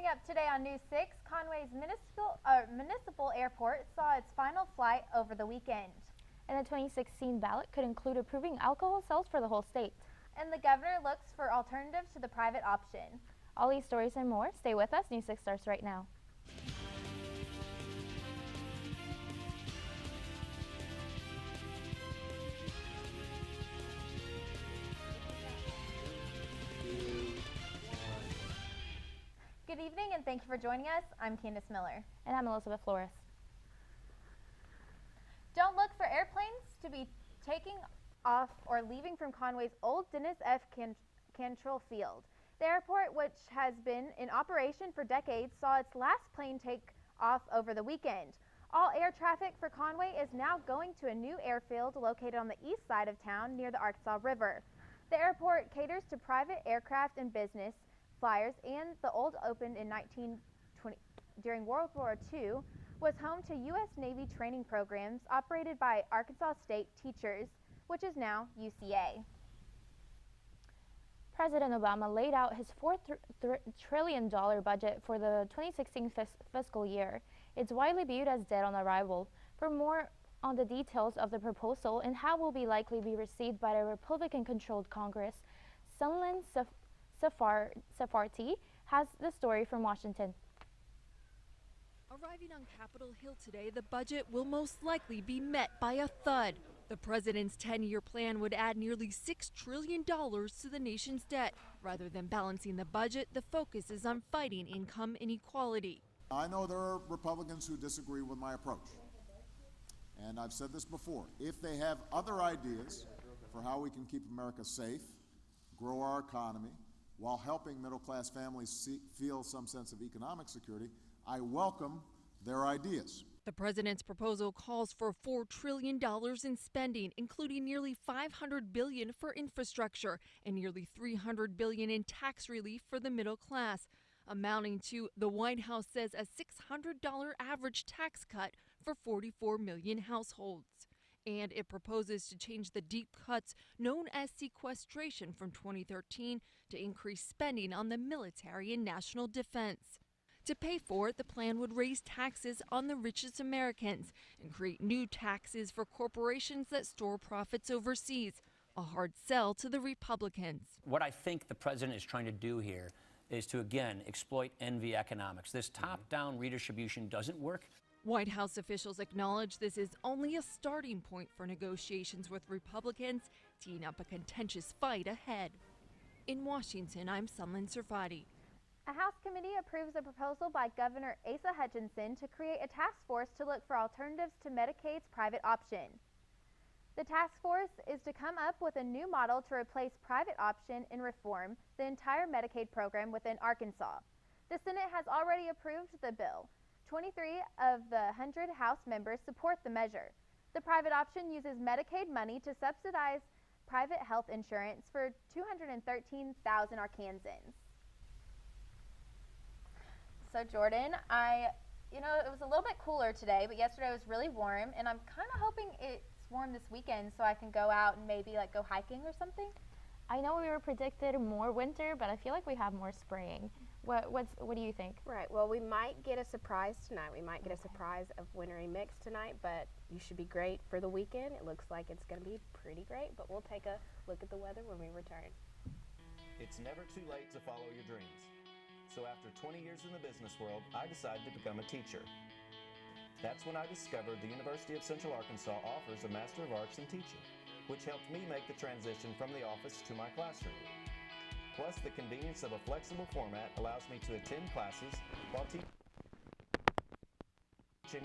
Coming up today on News 6, Conway's municipal airport saw its final flight over the weekend. And the 2016 ballot could include approving alcohol sales for the whole state. And the governor looks for alternatives to the private option. All these stories and more, stay with us. News 6 starts right now. Good evening and thank you for joining us. I'm Candace Miller. And I'm Elizabeth Flores. Don't look for airplanes to be taking off or leaving from Conway's old Dennis F. Cantrell Field. The airport, which has been in operation for decades, saw its last plane take off over the weekend. All air traffic for Conway is now going to a new airfield located on the east side of town near the Arkansas River. The airport caters to private aircraft and business flyers, and the old opened in 1920 during World War II, was home to U.S. Navy training programs operated by Arkansas State Teachers, which is now UCA. President Obama laid out his $4 trillion budget for the 2016 fiscal year. It's widely viewed as dead on arrival. For more on the details of the proposal and how it will be likely be received by the Republican-controlled Congress, Sunlen Safarti has the story from Washington. Arriving on Capitol Hill today, the budget will most likely be met by a thud. The president's 10-year plan would add nearly $6 trillion to the nation's debt. Rather than balancing the budget, the focus is on fighting income inequality. I know there are Republicans who disagree with my approach. And I've said this before. If they have other ideas for how we can keep America safe, grow our economy, while helping middle-class families feel some sense of economic security, I welcome their ideas. The president's proposal calls for $4 trillion in spending, including nearly $500 billion for infrastructure and nearly $300 billion in tax relief for the middle class, amounting to, the White House says, a $600 average tax cut for 44 million households. And it proposes to change the deep cuts known as sequestration from 2013 to increase spending on the military and national defense. To pay for it, the plan would raise taxes on the richest Americans and create new taxes for corporations that store profits overseas, a hard sell to the Republicans. What I think the president is trying to do here is to, again, exploit envy economics. This top-down redistribution doesn't work. White House officials acknowledge this is only a starting point for negotiations with Republicans, teeing up a contentious fight ahead. In Washington, I'm Sunlen Sarfati. A House committee approves a proposal by Governor Asa Hutchinson to create a task force to look for alternatives to Medicaid's private option. The task force is to come up with a new model to replace private option and reform the entire Medicaid program within Arkansas. The Senate has already approved the bill. 23 of the 100 House members support the measure. The private option uses Medicaid money to subsidize private health insurance for 213,000 Arkansans. So Jordan, it was a little bit cooler today, but yesterday was really warm, and I'm kind of hoping it's warm this weekend so I can go out and maybe go hiking or something. I know we were predicted more winter, but I feel like we have more spring. What do you think? Right. Well, we might get a surprise tonight. We might get a surprise of wintry mix tonight, but you should be great for the weekend. It looks like it's going to be pretty great, but we'll take a look at the weather when we return. It's never too late to follow your dreams. So after 20 years in the business world, I decided to become a teacher. That's when I discovered the University of Central Arkansas offers a Master of Arts in Teaching, which helped me make the transition from the office to my classroom. Plus, the convenience of a flexible format allows me to attend classes while teaching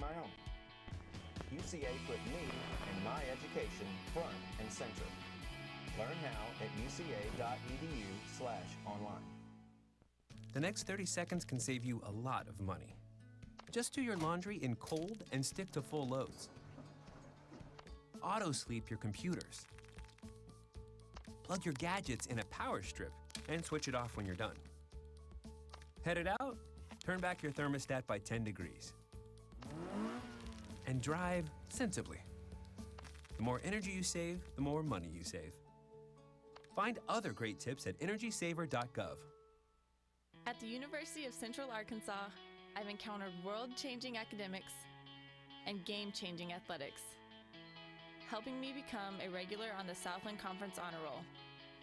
my own. UCA put me and my education front and center. Learn how at uca.edu/online. The next 30 seconds can save you a lot of money. Just do your laundry in cold and stick to full loads. Auto-sleep your computers. Plug your gadgets in a power strip and switch it off when you're done. Headed out? Turn back your thermostat by 10 degrees. And drive sensibly. The more energy you save, the more money you save. Find other great tips at energysaver.gov. At the University of Central Arkansas, I've encountered world-changing academics and game-changing athletics, helping me become a regular on the Southland Conference Honor Roll.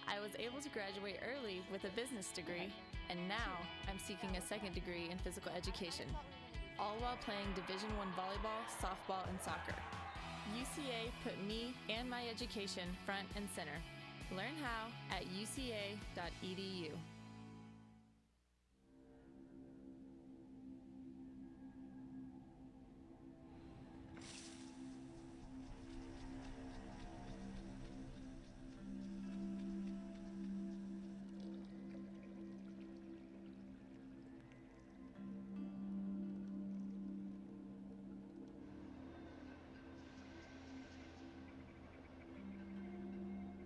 I was able to graduate early with a business degree, and now I'm seeking a second degree in physical education, all while playing Division I volleyball, softball, and soccer. UCA put me and my education front and center. Learn how at uca.edu.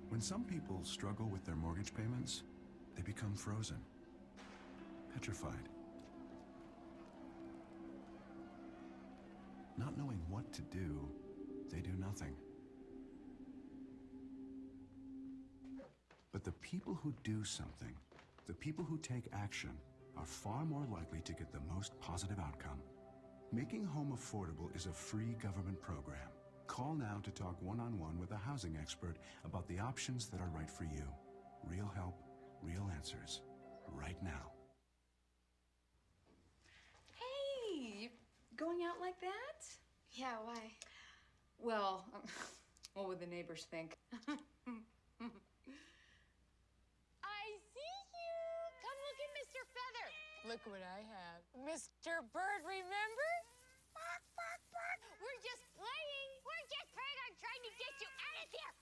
When some people struggle with their mortgage payments, they become frozen, petrified. Not knowing what to do, they do nothing. But the people who do something, the people who take action, are far more likely to get the most positive outcome. Making home affordable is a free government program. Call now to talk one-on-one with a housing expert about the options that are right for you. Real help, real answers, right now. Hey, you going out like that? Yeah, why? Well, what would the neighbors think? I see you. Come look at Mr. Feather. Look what I have. Mr. Bird, remember? Bark, bark, bark. We're just playing. We're just playing on trying to get you out of here.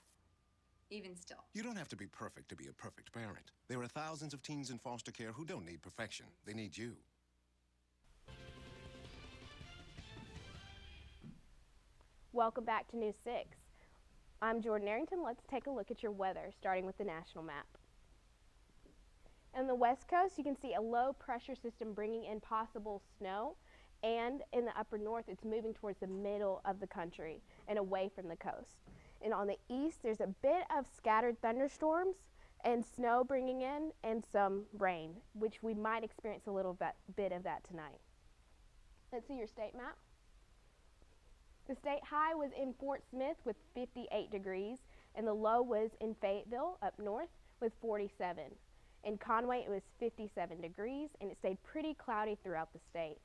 Even still. You don't have to be perfect to be a perfect parent. There are thousands of teens in foster care who don't need perfection. They need you. Welcome back to News 6. I'm Jordan Arrington. Let's take a look at your weather, starting with the national map. On the west coast, you can see a low pressure system bringing in possible snow, and in the upper north, it's moving towards the middle of the country and away from the coast. And on the east, there's a bit of scattered thunderstorms and snow bringing in, and some rain, which we might experience a little bit of that tonight. Let's see your state map. The state high was in Fort Smith with 58 degrees, and the low was in Fayetteville up north with 47. In Conway, it was 57 degrees, and it stayed pretty cloudy throughout the state.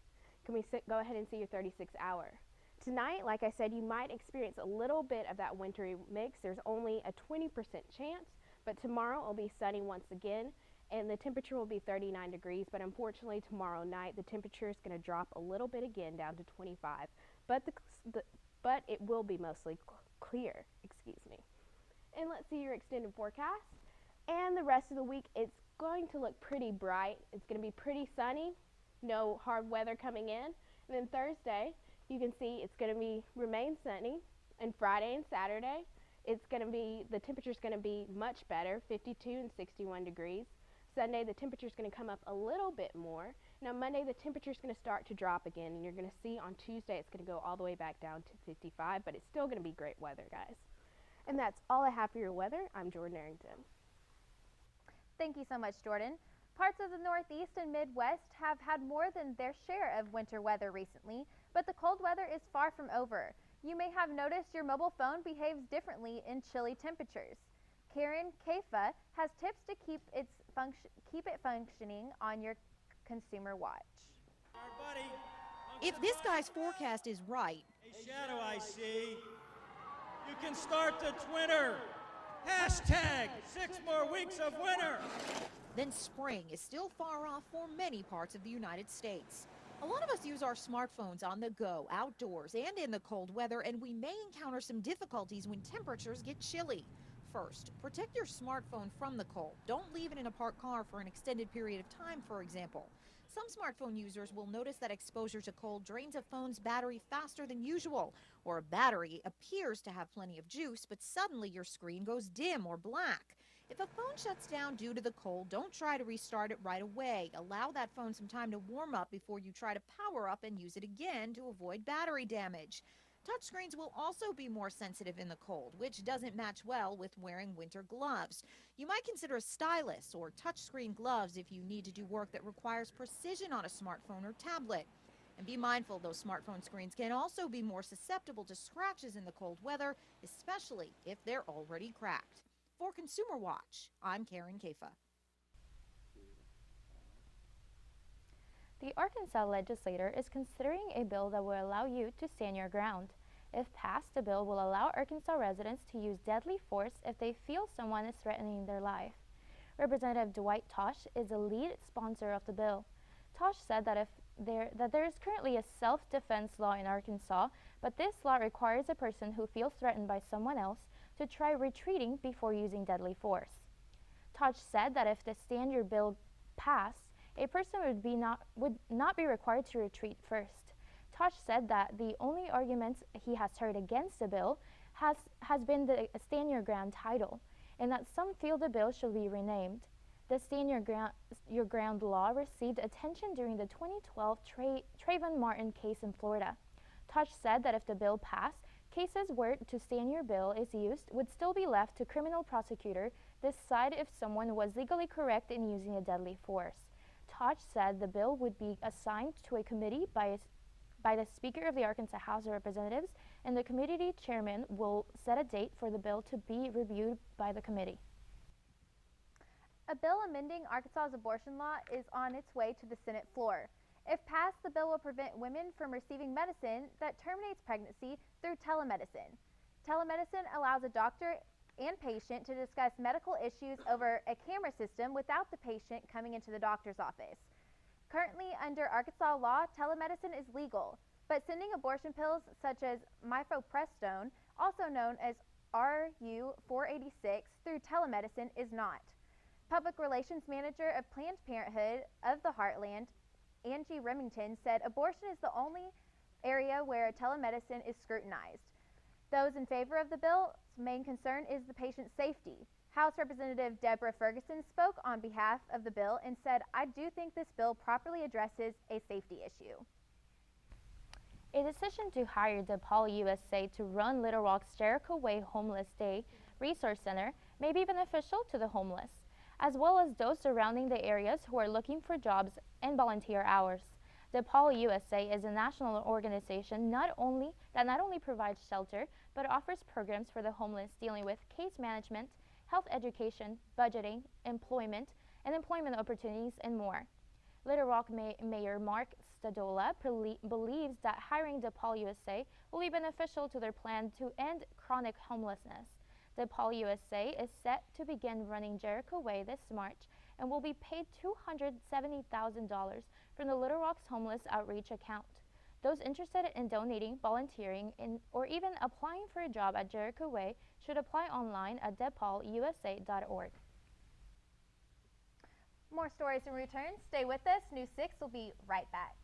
Can we go ahead and see your 36-hour? Tonight, like I said, you might experience a little bit of that wintry mix. There's only a 20% chance, but tomorrow it'll be sunny once again, and the temperature will be 39 degrees, but unfortunately tomorrow night the temperature is going to drop a little bit again down to 25, but it will be mostly clear, And let's see your extended forecast. And the rest of the week, it's going to look pretty bright. It's going to be pretty sunny, no hard weather coming in. And then Thursday, you can see it's going to remain sunny, and Friday and Saturday, the temperature's going to be much better, 52 and 61 degrees. Sunday, the temperature's going to come up a little bit more. Now Monday, the temperature's going to start to drop again, and you're going to see on Tuesday it's going to go all the way back down to 55, but it's still going to be great weather, guys. And that's all I have for your weather. I'm Jordan Arrington. Thank you so much, Jordan. Parts of the Northeast and Midwest have had more than their share of winter weather recently, but the cold weather is far from over. You may have noticed your mobile phone behaves differently in chilly temperatures. Karen Kaifa has tips to keep it functioning on your consumer watch. If this guy's forecast is right, a shadow I see. You can start the Twitter. Hashtag 6 more weeks of winter. Then spring is still far off for many parts of the United States. A lot of us use our smartphones on the go, outdoors, and in the cold weather, and we may encounter some difficulties when temperatures get chilly. First, protect your smartphone from the cold. Don't leave it in a parked car for an extended period of time, for example. Some smartphone users will notice that exposure to cold drains a phone's battery faster than usual, or a battery appears to have plenty of juice, but suddenly your screen goes dim or black. If a phone shuts down due to the cold, don't try to restart it right away. Allow that phone some time to warm up before you try to power up and use it again to avoid battery damage. Touchscreens will also be more sensitive in the cold, which doesn't match well with wearing winter gloves. You might consider a stylus or touchscreen gloves if you need to do work that requires precision on a smartphone or tablet. And be mindful, those smartphone screens can also be more susceptible to scratches in the cold weather, especially if they're already cracked. For Consumer Watch, I'm Karen Kafa. The Arkansas legislature is considering a bill that will allow you to stand your ground. If passed, the bill will allow Arkansas residents to use deadly force if they feel someone is threatening their life. Representative Dwight Tosh is the lead sponsor of the bill. Tosh said that there is currently a self-defense law in Arkansas, but this law requires a person who feels threatened by someone else to try retreating before using deadly force. Tosh said that if the Stand Your Bill passed, a person would not be required to retreat first. Tosh said that the only arguments he has heard against the bill has been the Stand Your Ground title, and that some feel the bill should be renamed. The Stand Your Ground law received attention during the 2012 Trayvon Martin case in Florida. Tosh said that if the bill passed, cases where to stand your bill is used would still be left to criminal prosecutor decide if someone was legally correct in using a deadly force. Tosh said the bill would be assigned to a committee by the Speaker of the Arkansas House of Representatives, and the committee chairman will set a date for the bill to be reviewed by the committee. A bill amending Arkansas's abortion law is on its way to the Senate floor. If passed, the bill will prevent women from receiving medicine that terminates pregnancy through telemedicine. Telemedicine allows a doctor and patient to discuss medical issues over a camera system without the patient coming into the doctor's office. Currently, under Arkansas law, telemedicine is legal, but sending abortion pills such as mifepristone, also known as RU-486, through telemedicine is not. Public Relations Manager of Planned Parenthood of the Heartland, Angie Remington, said abortion is the only area where telemedicine is scrutinized. Those in favor of the bill's main concern is the patient's safety. House Representative Deborah Ferguson spoke on behalf of the bill and said, "I do think this bill properly addresses a safety issue." A decision to hire DePaul USA to run Little Rock's Jericho Way Homeless Day Resource Center may be beneficial to the homeless, as well as those surrounding the areas who are looking for jobs and volunteer hours. DePaul USA is a national organization that not only provides shelter, but offers programs for the homeless dealing with case management, health education, budgeting, employment, and employment opportunities, and more. Little Rock Mayor Mark Stadola believes that hiring DePaul USA will be beneficial to their plan to end chronic homelessness. DePaul USA is set to begin running Jericho Way this March and will be paid $270,000 from the Little Rock's Homeless Outreach account. Those interested in donating, volunteering, or even applying for a job at Jericho Way should apply online at depaulusa.org. More stories in return. Stay with us. News 6 will be right back.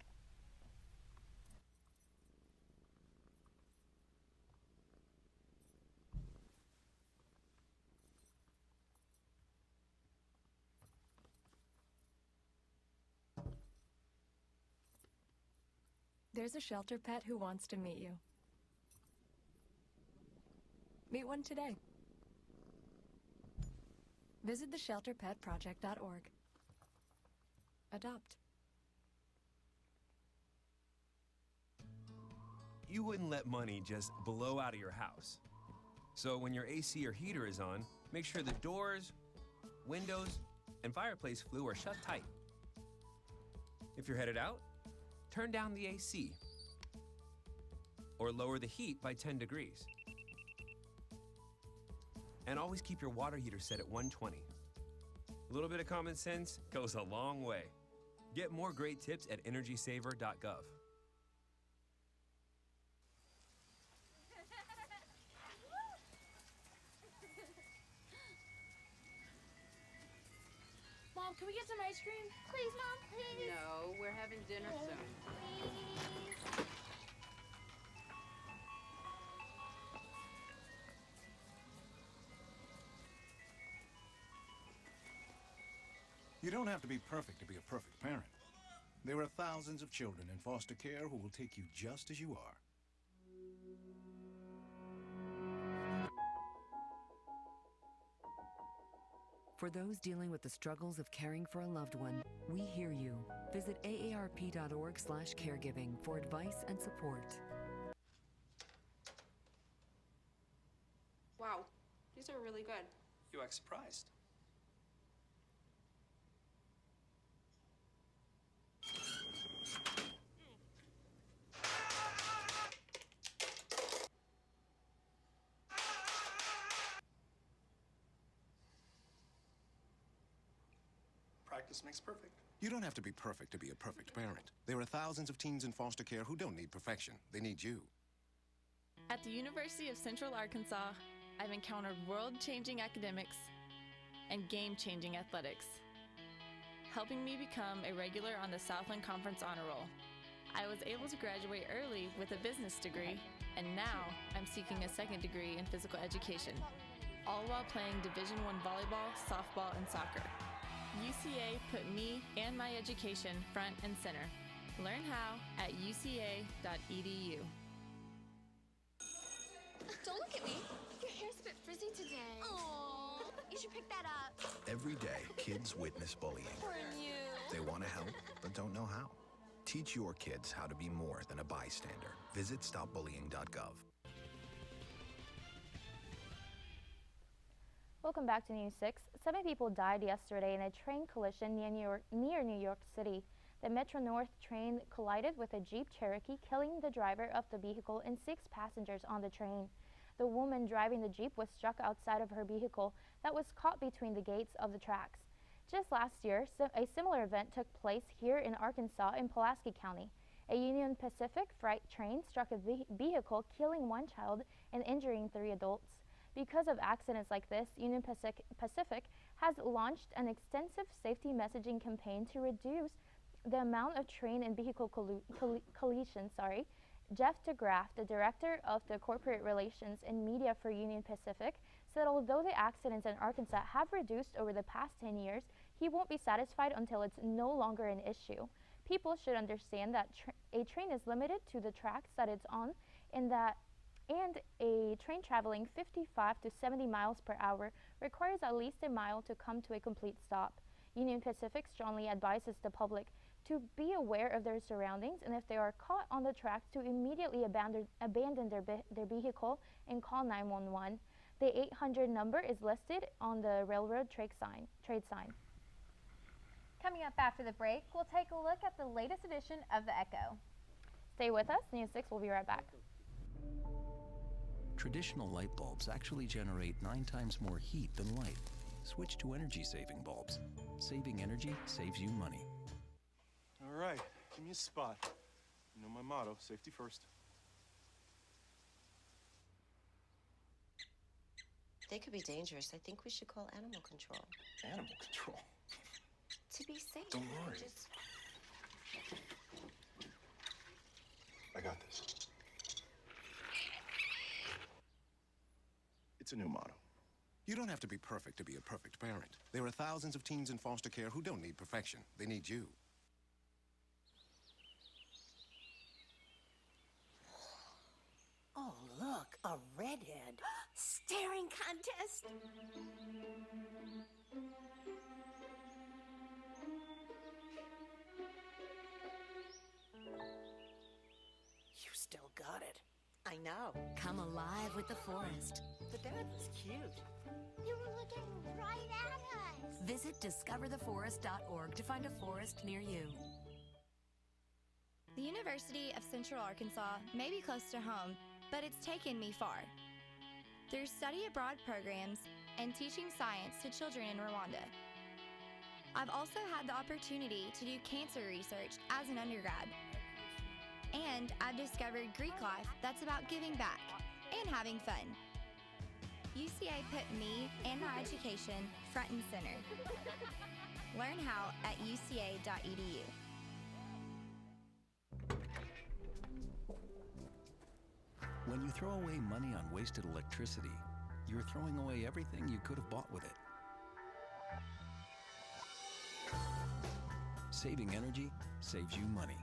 There's a shelter pet who wants to meet you. Meet one today. Visit theshelterpetproject.org. Adopt. You wouldn't let money just blow out of your house. So when your AC or heater is on, make sure the doors, windows, and fireplace flue are shut tight. If you're headed out, turn down the AC or lower the heat by 10 degrees. And always keep your water heater set at 120. A little bit of common sense goes a long way. Get more great tips at energysaver.gov. Mom, can we get some ice cream? Please, Mom, please. No, we're having dinner soon. Please. You don't have to be perfect to be a perfect parent. There are thousands of children in foster care who will take you just as you are. For those dealing with the struggles of caring for a loved one, we hear you. Visit aarp.org/caregiving for advice and support. Wow, these are really good. You act surprised. Practice makes perfect. You don't have to be perfect to be a perfect parent. There are thousands of teens in foster care who don't need perfection. They need you. At the University of Central Arkansas, I've encountered world-changing academics and game-changing athletics, helping me become a regular on the Southland Conference Honor Roll. I was able to graduate early with a business degree, and now I'm seeking a second degree in physical education, all while playing Division I volleyball, softball, and soccer. UCA put me and my education front and center. Learn how at uca.edu. Don't look at me. Your hair's a bit frizzy today. Aww. You should pick that up. Every day, kids witness bullying. For you. They want to help, but don't know how. Teach your kids how to be more than a bystander. Visit stopbullying.gov. Welcome back to News 6. 7 people died yesterday in a train collision near New York City. The Metro North train collided with a Jeep Cherokee, killing the driver of the vehicle and 6 passengers on the train. The woman driving the Jeep was struck outside of her vehicle that was caught between the gates of the tracks. Just last year, a similar event took place here in Arkansas in Pulaski County. A Union Pacific freight train struck a vehicle, killing 1 child and injuring 3 adults. Because of accidents like this, Union Pacific has launched an extensive safety messaging campaign to reduce the amount of train and vehicle collisions. Jeff DeGraff, the director of the corporate relations and media for Union Pacific, said although the accidents in Arkansas have reduced over the past 10 years, he won't be satisfied until it's no longer an issue. People should understand that a train is limited to the tracks that it's on, and a train traveling 55 to 70 miles per hour requires at least a mile to come to a complete stop. Union Pacific strongly advises the public to be aware of their surroundings, and if they are caught on the tracks, to immediately abandon their vehicle and call 911. The 800 number is listed on the railroad trade sign. Coming up after the break, we'll take a look at the latest edition of The Echo. Stay with us. News 6 will be right back. Traditional light bulbs actually generate 9 times more heat than light. Switch to energy-saving bulbs. Saving energy saves you money. All right, give me a spot. You know my motto, safety first. They could be dangerous. I think we should call animal control. Animal control? To be safe. Don't worry. I got this. It's a new motto. You don't have to be perfect to be a perfect parent. There are thousands of teens in foster care who don't need perfection. They need you. Oh, look, a redhead. Staring contest. You still got it. I know. Come alive with the forest. The dad was cute. They were looking right at us. Visit discovertheforest.org to find a forest near you. The University of Central Arkansas may be close to home, but it's taken me far. Through study abroad programs and teaching science to children in Rwanda. I've also had the opportunity to do cancer research as an undergrad. And I've discovered Greek life that's about giving back and having fun. UCA put me and my education front and center. Learn how at uca.edu. When you throw away money on wasted electricity, you're throwing away everything you could have bought with it. Saving energy saves you money.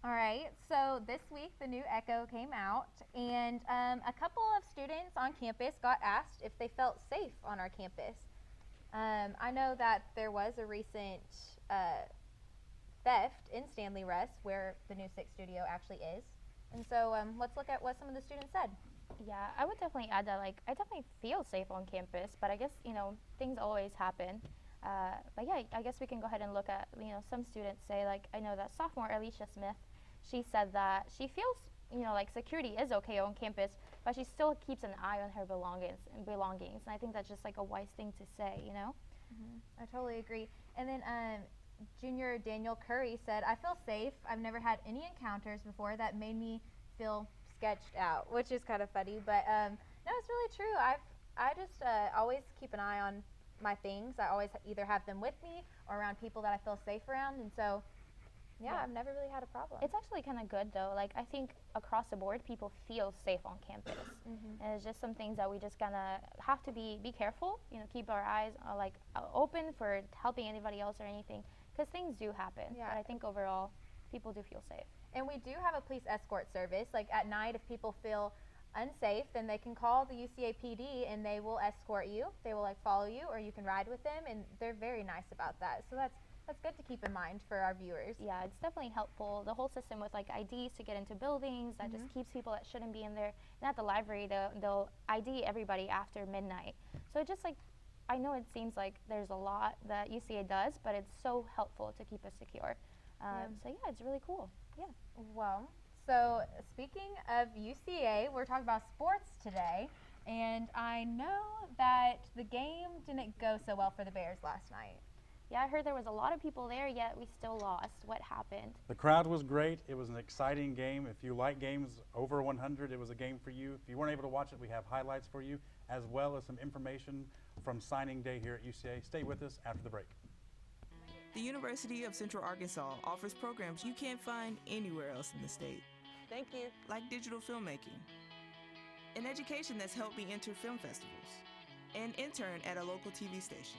All right, so this week the new Echo came out, and a couple of students on campus got asked if they felt safe on our campus. I know that there was a recent theft in Stanley Rest, where the News 6 studio actually is. And so let's look at what some of the students said. Yeah, I would definitely add that, like, I definitely feel safe on campus, but I guess, you know, things always happen. But yeah, I guess we can go ahead and look at, you know, some students say, like, I know that sophomore Alicia Smith, she said that she feels, you know, like security is okay on campus, but she still keeps an eye on her belongings. And I think that's just like a wise thing to say, you know? I totally agree. And then junior Daniel Curry said, I feel safe. I've never had any encounters before that made me feel sketched out, which is kind of funny, but no, it's really true. I just always keep an eye on my things. I always either have them with me or around people that I feel safe around, and so yeah, I've never really had a problem. It's actually kind of good though. Like, I think across the board people feel safe on campus. And it's just some things that we just gonna have to be careful, you know, keep our eyes open for helping anybody else or anything, because things do happen. Yeah. But I think overall people do feel safe. And we do have a police escort service. Like at night, if people feel unsafe, then they can call the UCA PD and they will escort you. They will like follow you, or you can ride with them, and they're very nice about that. So that's good to keep in mind for our viewers. Yeah, it's definitely helpful. The whole system with like IDs to get into buildings, that just keeps people that shouldn't be in there. And at the library, they'll ID everybody after midnight. So it just like, I know it seems like there's a lot that UCA does, but it's so helpful to keep us secure. So yeah, it's really cool. Yeah. Well, so speaking of UCA, we're talking about sports today, and I know that the game didn't go so well for the Bears last night. Yeah, I heard there was a lot of people there, yet we still lost. What happened? The crowd was great. It was an exciting game. If you like games over 100, it was a game for you. If you weren't able to watch it, we have highlights for you, as well as some information from signing day here at UCA. Stay with us after the break. The University of Central Arkansas offers programs you can't find anywhere else in the state. Thank you. Like digital filmmaking, an education that's helped me enter film festivals, and intern at a local TV station.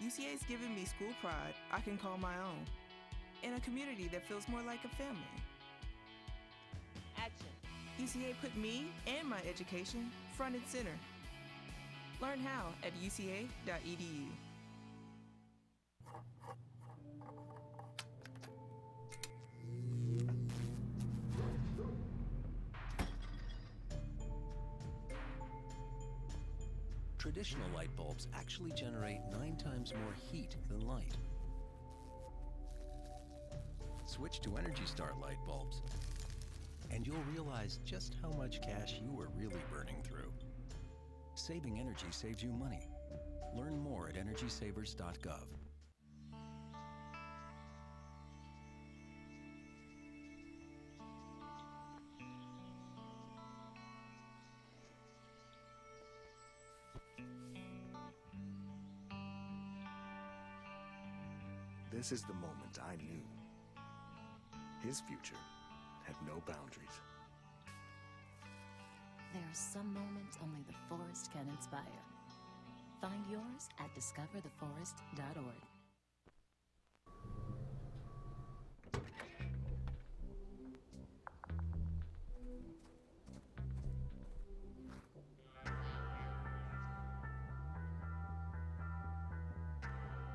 UCA's given me school pride I can call my own, in a community that feels more like a family. Action. UCA put me and my education front and center. Learn how at uca.edu. Traditional light bulbs actually generate 9 times more heat than light. Switch to Energy Star light bulbs, and you'll realize just how much cash you were really burning through. Saving energy saves you money. Learn more at energysavers.gov. This is the moment I knew. His future had no boundaries. There are some moments only the forest can inspire. Find yours at discovertheforest.org.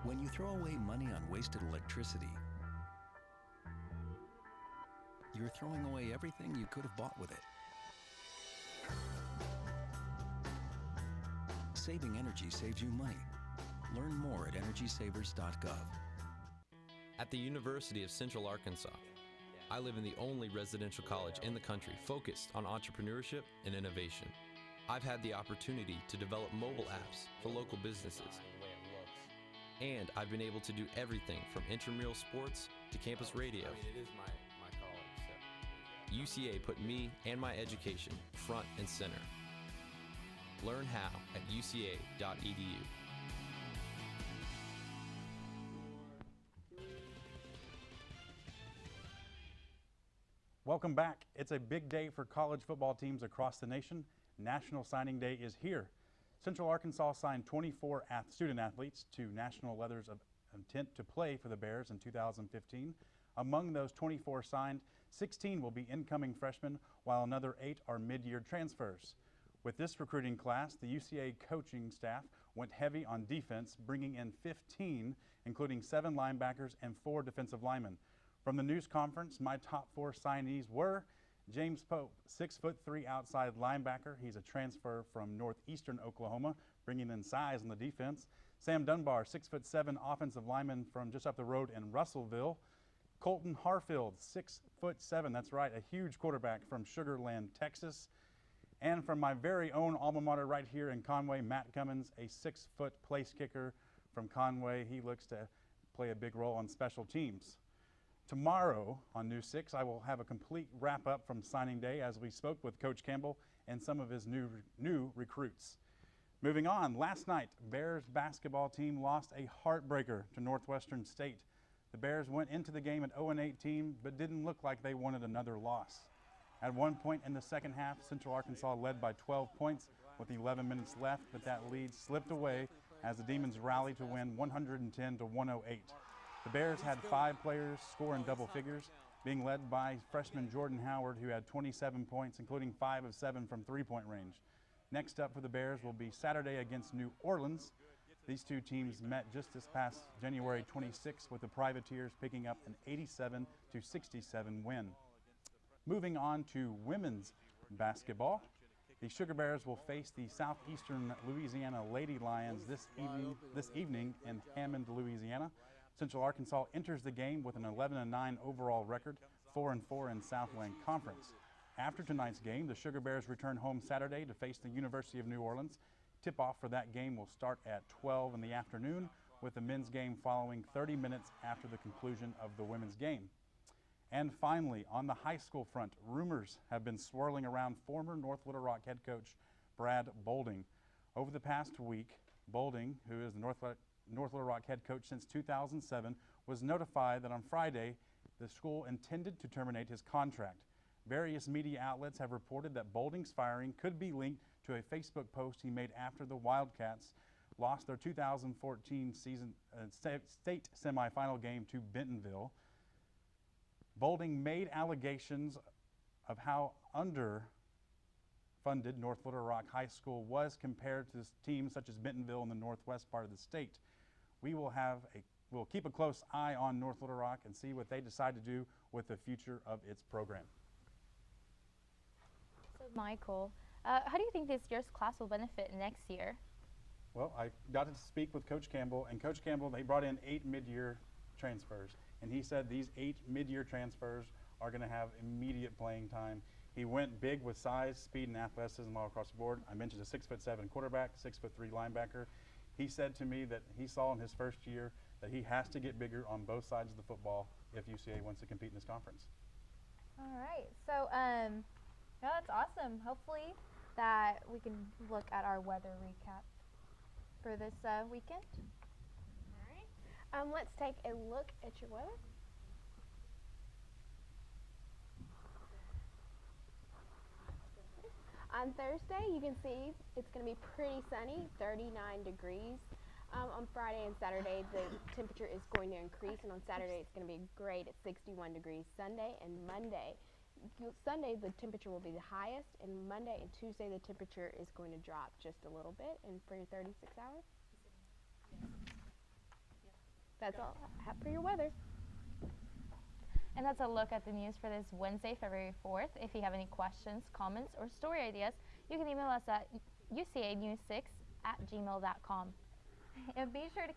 When you throw away money on wasted electricity, you're throwing away everything you could have bought with it. Saving energy saves you money. Learn more at energysavers.gov. At the University of Central Arkansas, I live in the only residential college in the country focused on entrepreneurship and innovation. I've had the opportunity to develop mobile apps for local businesses. And I've been able to do everything from intramural sports to campus radio. It is my college. So. UCA put me and my education front and center. Learn how at uca.edu. Welcome back. It's a big day for college football teams across the nation. National Signing Day is here. Central Arkansas signed 24 student athletes to national letters of intent to play for the Bears in 2015. Among those 24 signed, 16 will be incoming freshmen, while another 8 are mid-year transfers. With this recruiting class, the UCA coaching staff went heavy on defense, bringing in 15, including 7 linebackers and 4 defensive linemen. From the news conference, my top 4 signees were James Pope, 6'3" outside linebacker. He's a transfer from northeastern Oklahoma, bringing in size on the defense. Sam Dunbar, 6'7" offensive lineman from just up the road in Russellville. Colton Harfield, 6'7", that's right, a huge quarterback from Sugar Land, Texas. And from my very own alma mater right here in Conway, Matt Cummins, a 6-foot place kicker from Conway. He looks to play a big role on special teams. Tomorrow on News 6, I will have a complete wrap-up from signing day as we spoke with Coach Campbell and some of his new recruits. Moving on, last night, Bears basketball team lost a heartbreaker to Northwestern State. The Bears went into the game at 0-18, but didn't look like they wanted another loss. At one point in the second half, Central Arkansas led by 12 points with 11 minutes left, but that lead slipped away as the Demons rallied to win 110-108. The Bears had 5 players score in double figures, being led by freshman Jordan Howard, who had 27 points, including 5 of 7 from three-point range. Next up for the Bears will be Saturday against New Orleans. These two teams met just this past January 26, with the Privateers picking up an 87-67 win. Moving on to women's basketball, the Sugar Bears will face the Southeastern Louisiana Lady Lions this evening in Hammond, Louisiana. Central Arkansas enters the game with an 11-9 overall record, 4-4 in Southland Conference. After tonight's game, the Sugar Bears return home Saturday to face the University of New Orleans. Tip-off for that game will start at 12 in the afternoon, with the men's game following 30 minutes after the conclusion of the women's game. And finally, on the high school front, rumors have been swirling around former North Little Rock head coach Brad Bolding. Over the past week, Bolding, who is the North Little Rock head coach since 2007, was notified that on Friday the school intended to terminate his contract. Various media outlets have reported that Bolding's firing could be linked to a Facebook post he made after the Wildcats lost their 2014 season state semifinal game to Bentonville. Bolding made allegations of how underfunded North Little Rock High School was compared to teams such as Bentonville in the northwest part of the state. We'll keep a close eye on North Little Rock and see what they decide to do with the future of its program. So Michael, how do you think this year's class will benefit next year? Well, I got to speak with Coach Campbell, and Coach Campbell, they brought in 8 mid-year transfers, and he said these 8 mid-year transfers are going to have immediate playing time. He went big with size, speed, and athleticism all across the board. I mentioned a 6'7" quarterback, 6'3" linebacker. He said to me that he saw in his first year that he has to get bigger on both sides of the football if UCA wants to compete in this conference. All right, so no, that's awesome. Hopefully that we can look at our weather recap for this weekend. All right, let's take a look at your weather. On Thursday, you can see it's going to be pretty sunny, 39 degrees. On Friday and Saturday, the temperature is going to increase, and on Saturday, it's going to be great at 61 degrees. Sunday and Monday, Sunday, the temperature will be the highest, and Monday and Tuesday, the temperature is going to drop just a little bit. And for your 36 hours, that's all I have for your weather. And that's a look at the news for this Wednesday, February 4th. If you have any questions, comments, or story ideas, you can email us at ucanews6@gmail.com. And be sure to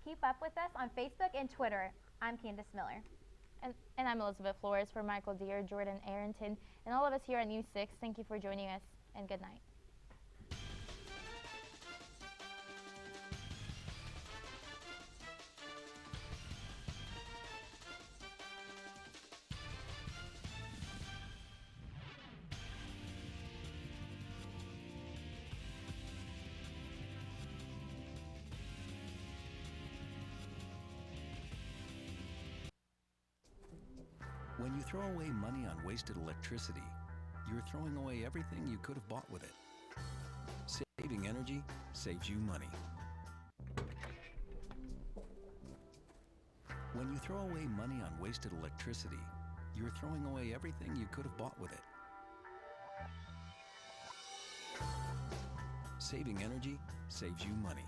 keep up with us on Facebook and Twitter. I'm Candace Miller. And I'm Elizabeth Flores. For Michael Deere, Jordan Arrington, and all of us here at News 6, thank you for joining us, and good night. When you throw away money on wasted electricity, you're throwing away everything you could have bought with it. Saving energy saves you money. When When you throw away money on wasted electricity, you're throwing away everything you could have bought with it. Saving energy saves you money.